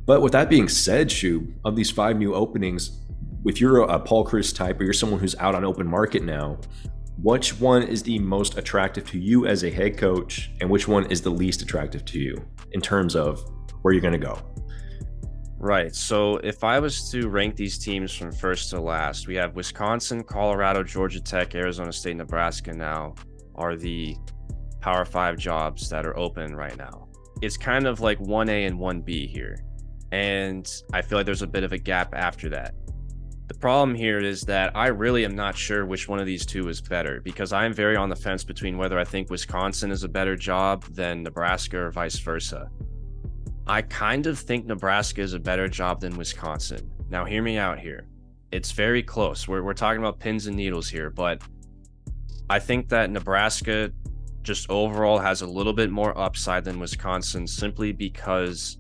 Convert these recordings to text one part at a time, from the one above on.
But with that being said, Shub, of these 5 new openings, if you're a Paul Chris type or you're someone who's out on open market now, which one is the most attractive to you as a head coach, and which one is the least attractive to you in terms of where you're going to go? Right. So if I was to rank these teams from first to last, we have Wisconsin, Colorado, Georgia Tech, Arizona State, Nebraska now are the Power 5 jobs that are open right now. It's kind of like 1A and 1B here. And I feel like there's a bit of a gap after that. The problem here is that I really am not sure which one of these two is better, because I am very on the fence between whether I think Wisconsin is a better job than Nebraska or vice versa. I kind of think Nebraska is a better job than Wisconsin. Now, hear me out here. It's very close. We're talking about pins and needles here, but I think that Nebraska just overall has a little bit more upside than Wisconsin, simply because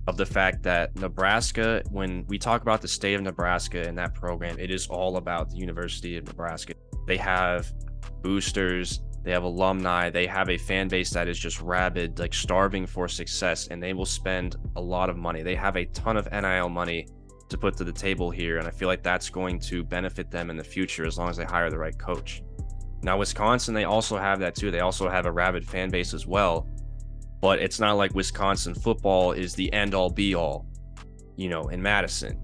of the fact that Nebraska, when we talk about the state of Nebraska and that program, it is all about the University of Nebraska. They have boosters, they have alumni, they have a fan base that is just rabid, like starving for success, and they will spend a lot of money. They have a ton of NIL money to put to the table here, and I feel like that's going to benefit them in the future as long as they hire the right coach. Now, Wisconsin, they also have that too. They also have a rabid fan base as well, but it's not like Wisconsin football is the end-all be-all, in Madison.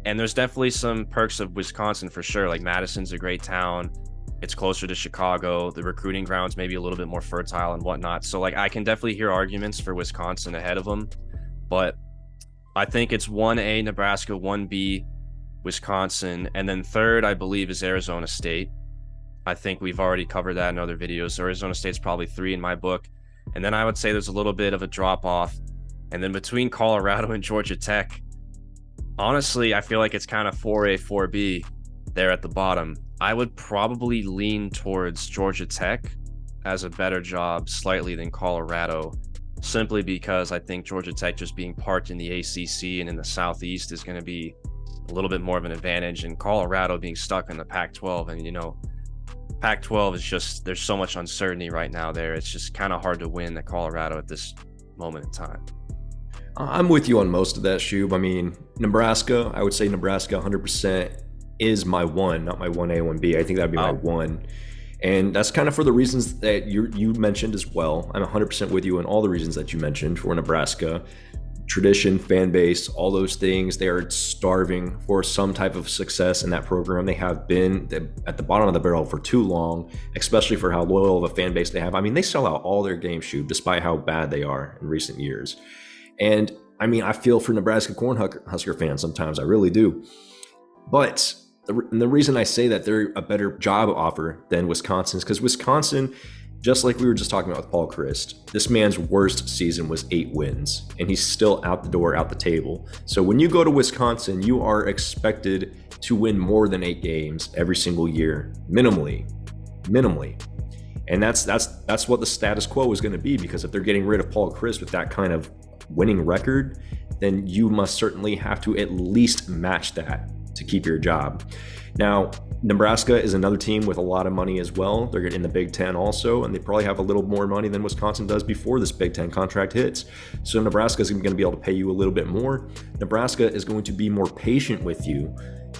And there's definitely some perks of Wisconsin for sure. Like, Madison's a great town. It's closer to Chicago. The recruiting grounds may be a little bit more fertile and whatnot. So, like, I can definitely hear arguments for Wisconsin ahead of them. But I think it's 1A Nebraska, 1B Wisconsin. And then third, I believe, is Arizona State. I think we've already covered that in other videos. So Arizona State's probably 3 in my book. And then I would say there's a little bit of a drop off. And then between Colorado and Georgia Tech, honestly, I feel like it's kind of 4A, 4B there at the bottom. I would probably lean towards Georgia Tech as a better job slightly than Colorado, simply because I think Georgia Tech just being parked in the ACC and in the Southeast is going to be a little bit more of an advantage, and Colorado being stuck in the Pac-12. And, Pac-12 is just, there's so much uncertainty right now there. It's just kind of hard to win at Colorado at this moment in time. I'm with you on most of that, Shub. I mean, Nebraska, I would say Nebraska 100% is my one, not my 1A, 1B. I think that'd be my one. And that's kind of for the reasons that you mentioned as well. I'm 100% with you on all the reasons that you mentioned for Nebraska. Tradition, fan base, all those things. They are starving for some type of success in that program. They have been at the bottom of the barrel for too long, especially for how loyal of a fan base they have. I mean, they sell out all their games, Shub, despite how bad they are in recent years. And I mean, I feel for Nebraska Cornhusker fans sometimes. I really do. But the reason I say that they're a better job offer than Wisconsin is because Wisconsin, just like we were just talking about with Paul Chryst, this man's worst season was 8 wins, and he's still out the door, out the table. So when you go to Wisconsin, you are expected to win more than 8 games every single year, minimally. And that's what the status quo is going to be, because if they're getting rid of Paul Chryst with that kind of winning record, then you must certainly have to at least match that to keep your job. Now, Nebraska is another team with a lot of money as well. They're in the Big Ten also, and they probably have a little more money than Wisconsin does before this Big Ten contract hits. So Nebraska is going to be able to pay you a little bit more. Nebraska is going to be more patient with you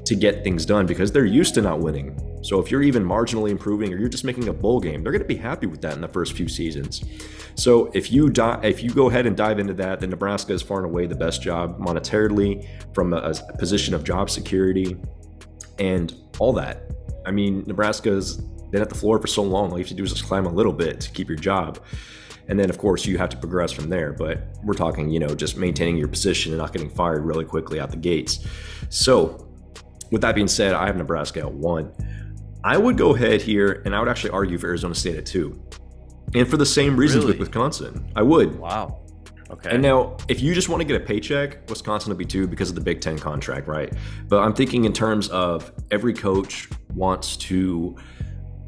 to get things done because they're used to not winning. So if you're even marginally improving or you're just making a bowl game, they're going to be happy with that in the first few seasons. So if you go ahead and dive into that, then Nebraska is far and away the best job monetarily, from a position of job security and all that. I mean, Nebraska's been at the floor for so long. All you have to do is just climb a little bit to keep your job. And then, of course, you have to progress from there. But we're talking, just maintaining your position and not getting fired really quickly out the gates. So with that being said, I have Nebraska at 1. I would go ahead here, and I would actually argue for Arizona State at 2. And for the same reasons with Wisconsin. I would. Wow. Okay. And now, if you just want to get a paycheck, Wisconsin would be 2 because of the Big Ten contract, right? But I'm thinking in terms of every coach wants to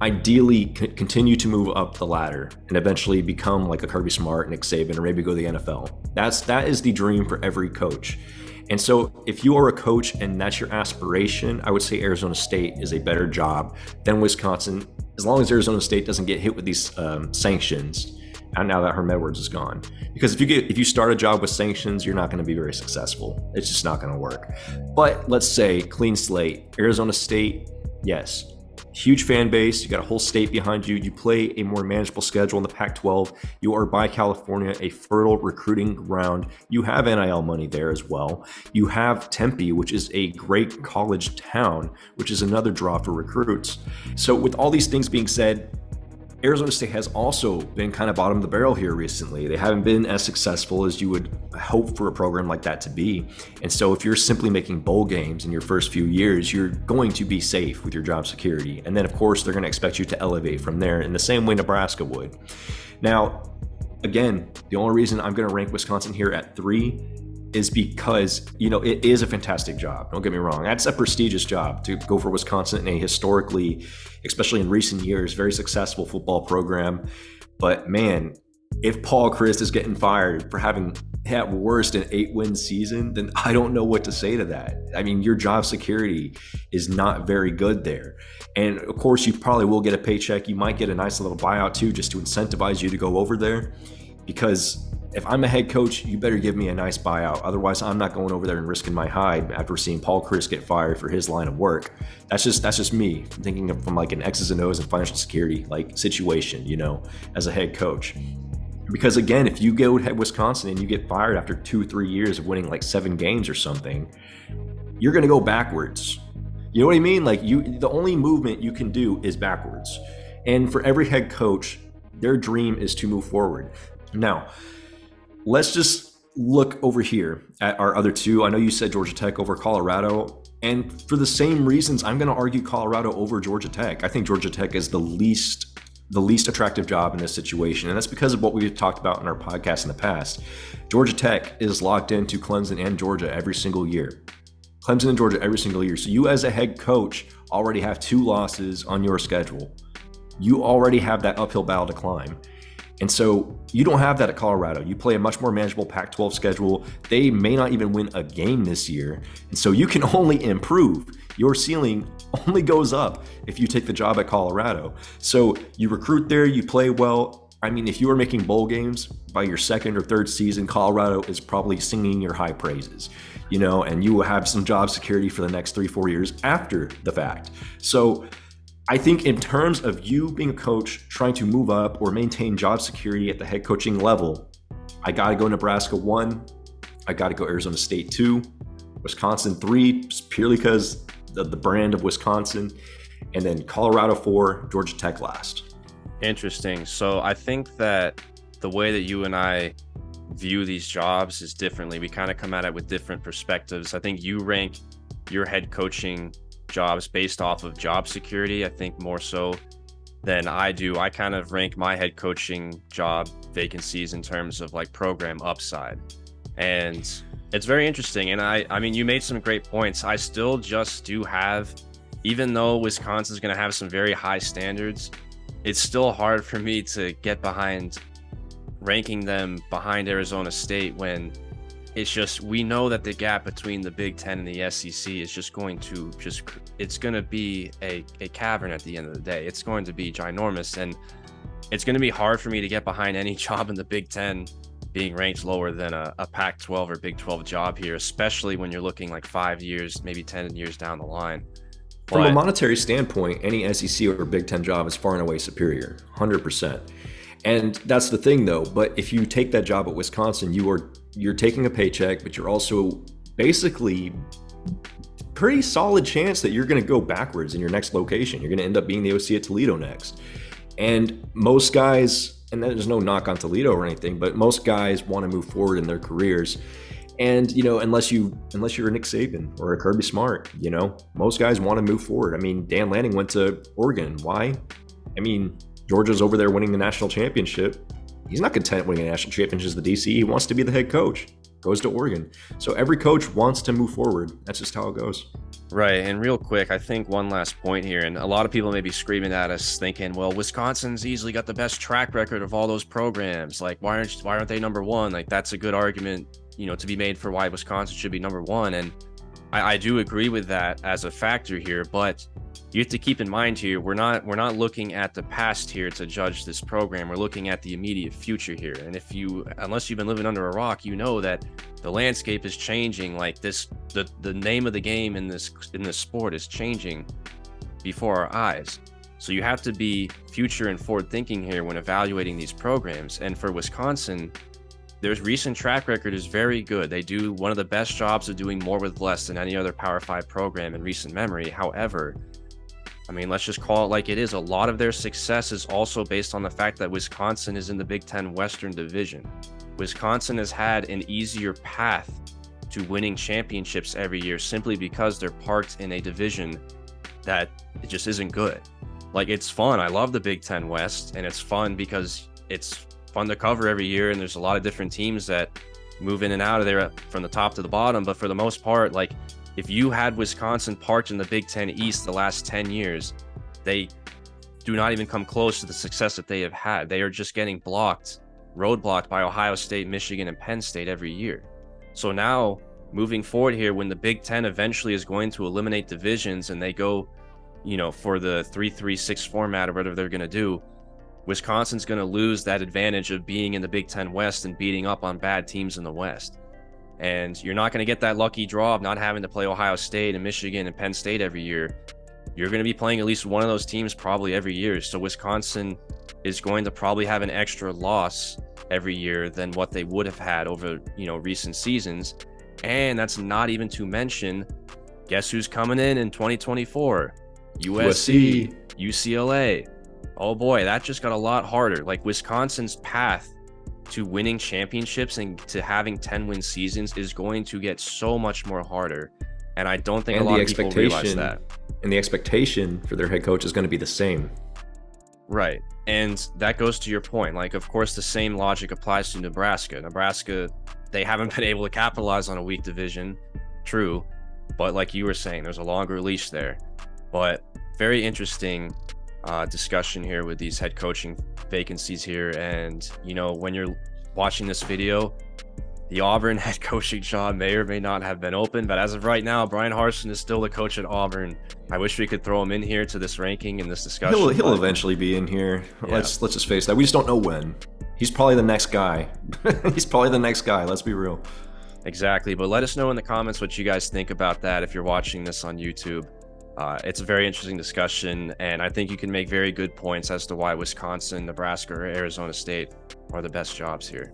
ideally continue to move up the ladder and eventually become like a Kirby Smart, Nick Saban, or maybe go to the NFL. That is the dream for every coach. And so if you are a coach and that's your aspiration, I would say Arizona State is a better job than Wisconsin, as long as Arizona State doesn't get hit with these sanctions now that Herm Edwards is gone. Because if you start a job with sanctions, you're not going to be very successful. It's just not going to work. But let's say clean slate, Arizona State, yes. Huge fan base. You got a whole state behind you. You play a more manageable schedule in the Pac-12. You are by California, a fertile recruiting ground. You have NIL money there as well. You have Tempe, which is a great college town, which is another draw for recruits. So with all these things being said, Arizona State has also been kind of bottom of the barrel here recently. They haven't been as successful as you would hope for a program like that to be. And so if you're simply making bowl games in your first few years, you're going to be safe with your job security. And then, of course, they're going to expect you to elevate from there in the same way Nebraska would. Now, again, the only reason I'm going to rank Wisconsin here at 3 is because, it is a fantastic job. Don't get me wrong. That's a prestigious job to go for Wisconsin in a historically, especially in recent years, very successful football program. But man, if Paul Chryst is getting fired for having at worst an 8-win season, then I don't know what to say to that. I mean, your job security is not very good there. And of course, you probably will get a paycheck. You might get a nice little buyout too, just to incentivize you to go over there. Because if I'm a head coach, you better give me a nice buyout. Otherwise, I'm not going over there and risking my hide after seeing Paul Chryst get fired for his line of work. That's just me thinking from like an X's and O's and financial security like situation, as a head coach. Because again, if you go to Wisconsin and you get fired after 2-3 years of winning like 7 games or something, you're going to go backwards. You know what I mean? Like the only movement you can do is backwards. And for every head coach, their dream is to move forward. Now, let's just look over here at our other 2. I know you said Georgia Tech over Colorado, and for the same reasons, I'm going to argue Colorado over Georgia Tech. I think Georgia Tech is the least attractive job in this situation, and that's because of what we've talked about in our podcast in the past. Georgia Tech is locked into Clemson and Georgia every single year. Clemson and Georgia every single year. So you as a head coach already have 2 losses on your schedule. You already have that uphill battle to climb. And so you don't have that at Colorado. You play a much more manageable Pac-12 schedule. They may not even win a game this year. And so you can only improve. Your ceiling only goes up if you take the job at Colorado. So you recruit there, you play well. I mean, if you are making bowl games by your 2nd or 3rd season, Colorado is probably singing your high praises, and you will have some job security for the next 3-4 years after the fact. So I think in terms of you being a coach trying to move up or maintain job security at the head coaching level, I got to go Nebraska 1. I got to go Arizona State 2, Wisconsin 3, just purely because of the brand of Wisconsin, and then Colorado 4, Georgia Tech last. Interesting. So I think that the way that you and I view these jobs is differently. We kind of come at it with different perspectives. I think you rank your head coaching jobs based off of job security, I think more so than I do. I kind of rank my head coaching job vacancies in terms of like program upside. And it's very interesting. And I mean, you made some great points. I still just do have, even though Wisconsin's going to have some very high standards, it's still hard for me to get behind ranking them behind Arizona State when it's just, we know that the gap between the Big Ten and the SEC is just going to it's going to be a cavern at the end of the day. It's going to be ginormous, and it's going to be hard for me to get behind any job in the Big Ten being ranked lower than a Pac-12 or Big 12 job here, especially when you're looking like 5 years, maybe 10 years down the line. From a monetary standpoint, any SEC or Big Ten job is far and away superior, 100%. And that's the thing, though. But if you take that job at Wisconsin, you're taking a paycheck, but you're also basically pretty solid chance that you're going to go backwards in your next location. You're going to end up being the OC at Toledo next. And most guys, and there's no knock on Toledo or anything, but most guys want to move forward in their careers. And, unless you're a Nick Saban or a Kirby Smart, most guys want to move forward. I mean, Dan Lanning went to Oregon. Why? I mean, Georgia's over there winning the national championship. He's not content winning a national championship as the DC. He wants to be the head coach. Goes to Oregon. So every coach wants to move forward. That's just how it goes. Right. And real quick, I think one last point here, and a lot of people may be screaming at us thinking, well, Wisconsin's easily got the best track record of all those programs. Like, why aren't they number 1? Like, that's a good argument, to be made for why Wisconsin should be number 1. And I do agree with that as a factor here, but you have to keep in mind here, we're not looking at the past here to judge this program. We're looking at the immediate future here. And unless you've been living under a rock, you know that the landscape is changing. Like this, the name of the game in this sport is changing before our eyes. So you have to be future and forward thinking here when evaluating these programs. And for Wisconsin, their recent track record is very good. They do one of the best jobs of doing more with less than any other Power 5 program in recent memory. However, I mean, let's just call it like it is. A lot of their success is also based on the fact that Wisconsin is in the Big Ten Western Division. Wisconsin has had an easier path to winning championships every year simply because they're parked in a division that it just isn't good. Like, it's fun. I love the Big Ten West, and it's fun because it's fun to cover every year, and there's a lot of different teams that move in and out of there from the top to the bottom. But for the most part, like, if you had Wisconsin parked in the Big Ten East the last 10 years, they do not even come close to the success that they have had. They are just getting roadblocked by Ohio State, Michigan, and Penn State every year. So now, moving forward here, when the Big Ten eventually is going to eliminate divisions and they go, for the 3-3-6 format or whatever they're going to do, Wisconsin's going to lose that advantage of being in the Big Ten West and beating up on bad teams in the West. And you're not going to get that lucky draw of not having to play Ohio State and Michigan and Penn State every year. You're going to be playing at least one of those teams probably every year. So Wisconsin is going to probably have an extra loss every year than what they would have had over, recent seasons. And that's not even to mention, guess who's coming in 2024? USC, UCLA. Oh boy, that just got a lot harder. Like, Wisconsin's path to winning championships and to having 10-win seasons is going to get so much more harder. And I don't think a lot of people realize that. And the expectation for their head coach is going to be the same. Right. And that goes to your point. Like, of course, the same logic applies to Nebraska. Nebraska, they haven't been able to capitalize on a weak division. True. But like you were saying, there's a longer leash there. But very interesting discussion here with these head coaching vacancies here. And when you're watching this video, the Auburn head coaching job may or may not have been open, but as of right now, Brian Harsin is still the coach at Auburn. I wish we could throw him in here to this ranking and this discussion. He'll eventually be in here. Yeah. Let's just face that. We just don't know when. He's probably the next guy. Let's be real. Exactly. But let us know in the comments what you guys think about that if you're watching this on YouTube. It's a very interesting discussion, and I think you can make very good points as to why Wisconsin, Nebraska, or Arizona State are the best jobs here.